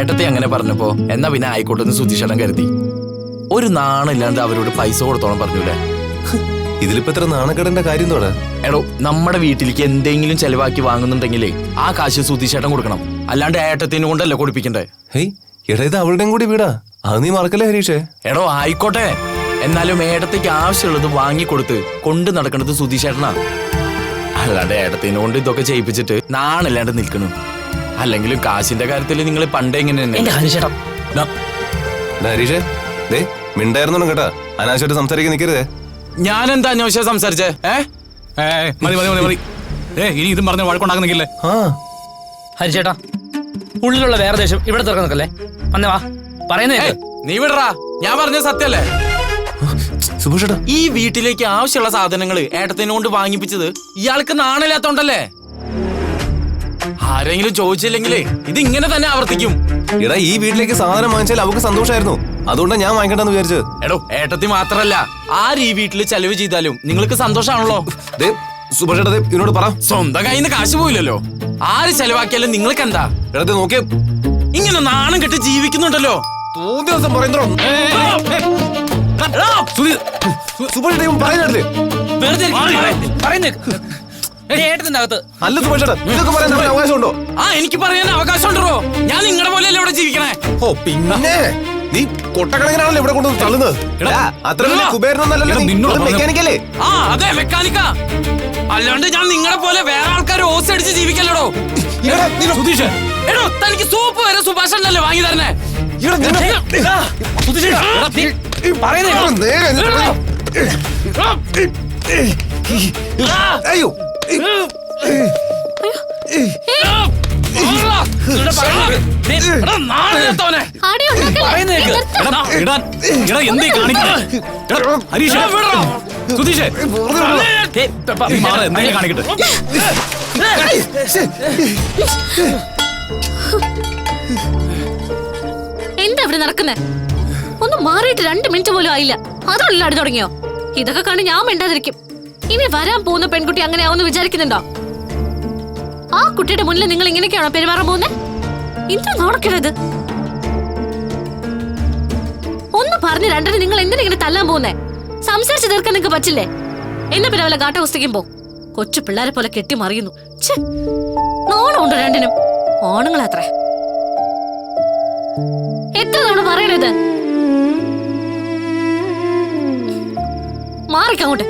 ഏട്ടത്തെ അങ്ങനെ പറഞ്ഞപ്പോ എന്നാ പിന്നെ ആയിക്കോട്ടെന്ന് സുധീഷേട്ടൻ കരുതി. ഒരു നാണില്ലാണ്ട് അവരോട് പൈസ കൊടുത്തോളം പറഞ്ഞൂലേ. ഇതിലിപ്പോ എത്ര നാണക്കേടേണ്ട കാര്യം തോടാ? എടോ, നമ്മുടെ വീട്ടിലേക്ക് എന്തെങ്കിലും ചെലവാക്കി വാങ്ങുന്നുണ്ടെങ്കിലേ ആ കാശ് സുധീഷേട്ടൻ കൊടുക്കണം, അല്ലാണ്ട് ഏട്ടത്തിനെ കൊണ്ടല്ലേ കൊടുപ്പിക്കണ്ടേ. ഹേയ് എടാ, ഇത് അവളുടെയും കൂടി വീടാ, അത് നീ മറക്കല്ലേ ഹരീഷേ. എടോ ആയിക്കോട്ടെ, എന്നാലും ഏട്ടത്തേക്ക് ആവശ്യമുള്ളത് വാങ്ങിക്കൊടുത്ത് കൊണ്ടു നടക്കുന്നത് സുധീഷേട്ടനാ, അല്ലാണ്ട് ഏട്ടത്തിനെ കൊണ്ട് ഇതൊക്കെ ചെയ്യിപ്പിച്ചിട്ട് നാണില്ലാണ്ട് നിൽക്കണം. അല്ലെങ്കിലും കാശിന്റെ കാര്യത്തിൽ നിങ്ങൾ പണ്ടേ ഇങ്ങനെ ഹരീഷേ, ദേ മിണ്ടായിരുന്നു കേട്ടാ, അനാവശ്യമായിട്ട് സംസാരിക്കാൻ നിൽക്കരുതേ. ഞാൻ എന്താ അന്വേഷിച്ച സംസാരിച്ചേ? മതി മതി മതി മതി. ഇനി ഇതും പറഞ്ഞ വഴക്കുണ്ടാക്കുന്നില്ലേ? ഹരിച്ചേട്ടാ, ഉള്ളിലുള്ള വേറെ ദേഷ്യം ഇവിടെ തുറക്കാൻ നിൽക്കല്ലേ. വന്നേ വാ, പറയുന്നേ നീ വിടറാ, ഞാൻ പറഞ്ഞ സത്യല്ലേ. സുഭേഷേട്ടാ, ഈ വീട്ടിലേക്ക് ആവശ്യമുള്ള സാധനങ്ങൾ ഏട്ടത്തിനെ കൊണ്ട് വാങ്ങിപ്പിച്ചത് ഇയാൾക്ക് നാണില്ലാത്തോണ്ടല്ലേ. ആരെങ്കിലും ചോദിച്ചില്ലെങ്കിലേ ഇത് ഇങ്ങനെ തന്നെ ആവർത്തിക്കും. എടാ, ഈ വീട്ടിലേക്ക് സാധനം വാങ്ങിച്ചാൽ അവർക്ക് സന്തോഷമായിരുന്നു, അതുകൊണ്ടാണ് ഞാൻ വാങ്ങിക്കണ്ടെന്ന് വിചാരിച്ചത്. എടോ, ഏട്ടത്തി മാത്രല്ല, ആര് ഈ വീട്ടിൽ ചെലവ് ചെയ്താലും നിങ്ങൾക്ക് സന്തോഷമാണല്ലോ. സുഭേഷേട്ടാ, ഇവനോട് പറ. സ്വന്തം കയ്യിൽ നിന്ന് കാശ് പോയില്ലല്ലോ, ആര് ചെലവാക്കിയാലും നിങ്ങൾക്ക് എന്താ? എടാ നോക്കിയേ, ഇങ്ങനെ നാണം കെട്ട് ജീവിക്കുന്നുണ്ടല്ലോ. ദിവസം പറയുന്നോ അല്ല സുഭേഷേട്ടാ, ഇതൊക്കെ പറയാൻ അവകാശമുണ്ടോ? ആ, എനിക്ക് പറയാൻ അവകാശമുണ്ടോ? ഞാൻ നിങ്ങളുടെ പോലെയല്ലേ ഇവിടെ ജീവിക്കണേ. ഓ പിന്നെ നീ കൊട്ടക്കണക്കിനാണല്ലോ ഇവിടെ കൊണ്ടു തള്ളുന്നത്. അത്ര മെക്കാനിക്കല്ലേ? ആ അതെ, മെക്കാനിക്കാ. അല്ലാണ്ട് ഞാൻ നിങ്ങളെ പോലെ വേറെ ആൾക്കാർ ഓസ് അടിച്ച് ജീവിക്കല്ലോ. സുധീഷ്, എടോ, തനിക്ക് സൂപ്പ് വരെ സുഭാഷല്ലേ വാങ്ങി തരണേ. അയ്യോ, എന്തേ കാണിക്കണേ? ഹരീഷ്, സുധീഷ് കാണിക്കട്ടെ. എന്താ ഇവിടെ നടക്കുന്നേ? ഒന്ന് മാറിയിട്ട് 2 മിനിറ്റ് പോലും ആയില്ല, അതുള്ള അടി തുടങ്ങിയോ? ഇതൊക്കെ കണ്ട് ഞാൻ മിണ്ടാതിരിക്കും. ഇനി വരാൻ പോകുന്ന പെൺകുട്ടി അങ്ങനെ ആവുമെന്ന് വിചാരിക്കുന്നുണ്ടോ? ആ കുട്ടിയുടെ മുന്നിൽ നിങ്ങൾ ഇങ്ങനെയൊക്കെയാണോ പെരുമാറാൻ പോകുന്നത്? എന്ത് നോക്കരുത്. ഒന്ന് പറഞ്ഞ് രണ്ടിന് നിങ്ങൾ എന്തിനെങ്ങനെ തല്ലാൻ പോകുന്നേ? സംസാരിച്ച് തീർക്കാൻ നിങ്ങൾക്ക് പറ്റില്ലേ? എന്നെ പിന്നെ വല്ല കാട്ട പുസ്തകം കൊച്ചു പിള്ളേരെ പോലെ കെട്ടി മറിയുന്നു. നാണമുണ്ടോ രണ്ടിനും? ഓണങ്ങളത്രേ. എത്ര തവണ പറയണത്? മാറിക്കങ്ങോട്ട്.